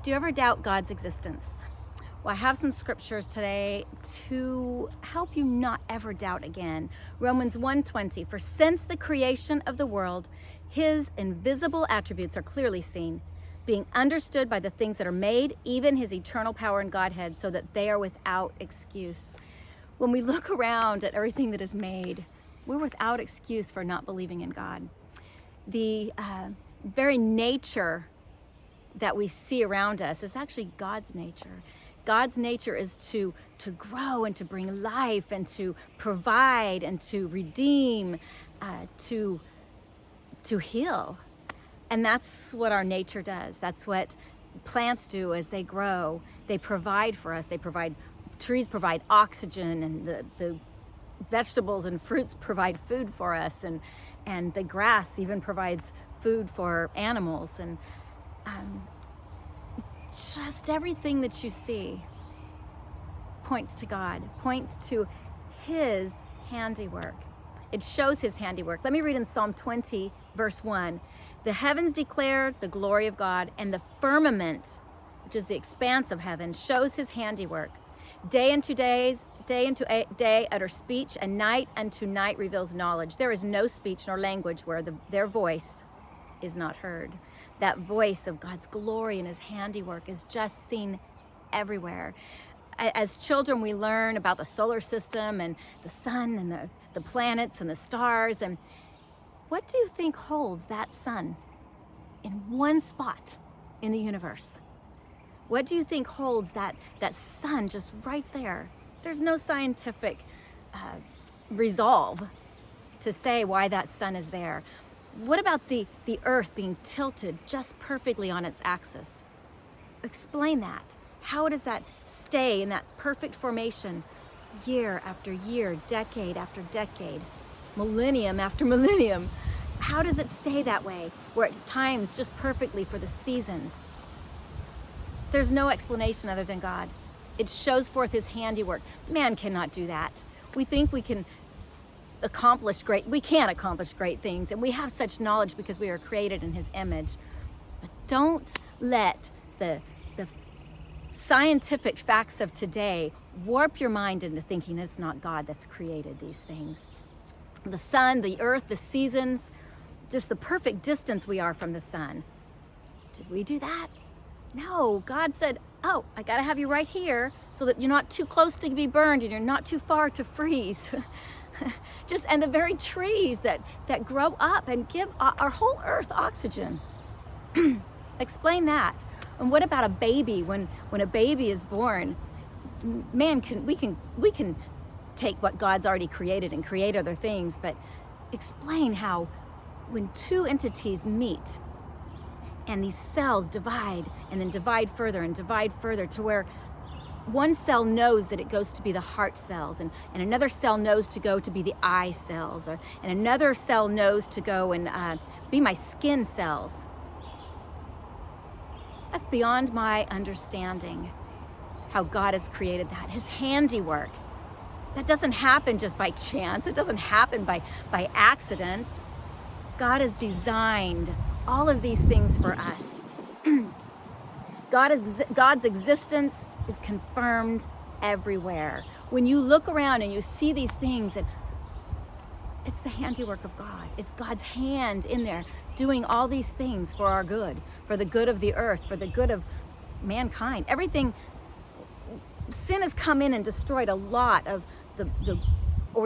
Do you ever doubt God's existence? Well, I have some scriptures today to help you not ever doubt again. Romans 1:20, for since the creation of the world, his invisible attributes are clearly seen, being understood by the things that are made, even his eternal power and Godhead, so that they are without excuse. When we look around at everything that is made, we're without excuse for not believing in God. The very nature that we see around us is actually God's nature. God's nature is to grow and to bring life and to provide and to redeem, to heal. And that's what our nature does. That's what plants do as they grow. They provide for us. Trees provide oxygen, and the vegetables and fruits provide food for us, and the grass even provides food for animals. And just everything that you see points to God, points to his handiwork. It shows his handiwork. Let me read in Psalm 20, verse 1. The heavens declare the glory of God, and the firmament, which is the expanse of heaven, shows his handiwork. Day unto day utter speech, and night unto night reveals knowledge. There is no speech nor language where their voice is not heard. That voice of God's glory and his handiwork is just seen everywhere. As children, we learn about the solar system and the sun and the planets and the stars. And what do you think holds that sun in one spot in the universe? What do you think holds that sun just right there? There's no scientific resolve to say why that sun is there. What about the earth being tilted just perfectly on its axis? Explain that. How does that stay in that perfect formation year after year, decade after decade, millennium after millennium? How does it stay that way, where it times just perfectly for the seasons? There's no explanation other than God. It shows forth his handiwork. Man cannot do that. We think we can accomplish great things, and we have such knowledge because we are created in his image. But don't let the scientific facts of today warp your mind into thinking it's not God that's created these things. The sun, the earth, the seasons, just the perfect distance we are from the sun. Did we do that? No, God said, oh, I gotta have you right here so that you're not too close to be burned and you're not too far to freeze. And the very trees that grow up and give our whole earth oxygen. Explain that. And what about a baby? When a baby is born, we can take what God's already created and create other things, but explain how when two entities meet and these cells divide and then divide further and divide further to where one cell knows that it goes to be the heart cells, and another cell knows to go to be the eye cells, and another cell knows to go and be my skin cells. That's beyond my understanding, how God has created that, his handiwork. That doesn't happen just by chance. It doesn't happen by accident. God has designed all of these things for us. God's existence is confirmed everywhere. When you look around and you see these things, it's the handiwork of God. It's God's hand in there doing all these things for our good, for the good of the earth, for the good of mankind. Everything, sin has come in and destroyed a lot of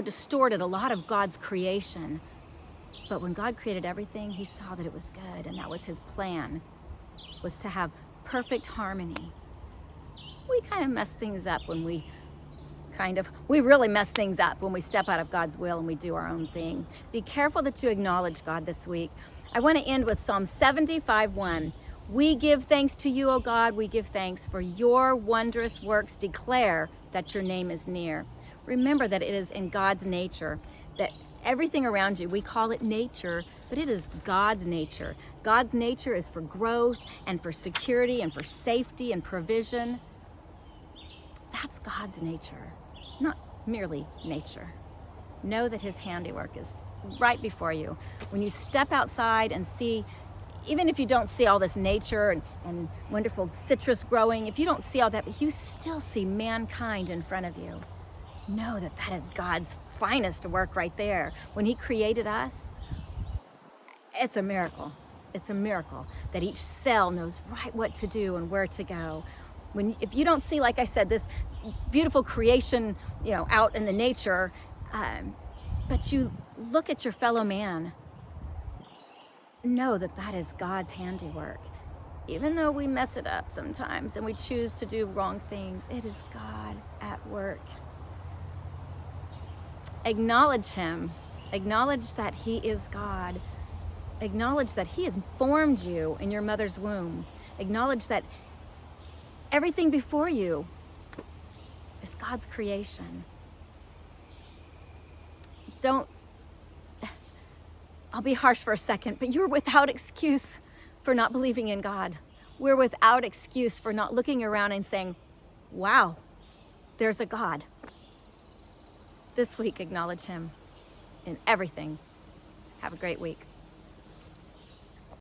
distorted a lot of God's creation. But when God created everything, he saw that it was good, and that was his plan, was to have perfect harmony. We kind of mess things up when we really mess things up when we step out of God's will and we do our own thing. Be careful that you acknowledge God this week. I want to end with Psalm 75:1. We give thanks to you, O God, we give thanks, for your wondrous works declare that your name is near. Remember that it is in God's nature, that everything around you, we call it nature, but it is God's nature. God's nature is for growth and for security and for safety and provision. That's God's nature, not merely nature. Know that his handiwork is right before you. When you step outside and see even if you don't see all this nature and wonderful citrus growing, if you don't see all that, but you still see mankind in front of you, know that that is God's finest work right there. When he created us, it's a miracle. It's a miracle that each cell knows right what to do and where to go. If you don't see, like I said, this beautiful creation, out in the nature, but you look at your fellow man, know that that is God's handiwork. Even though we mess it up sometimes and we choose to do wrong things, it is God at work. Acknowledge him. Acknowledge that he is God. Acknowledge that he has formed you in your mother's womb. Acknowledge that everything before you is God's creation. I'll be harsh for a second, but you're without excuse for not believing in God. We're without excuse for not looking around and saying, wow, there's a God. This week, acknowledge him in everything. Have a great week.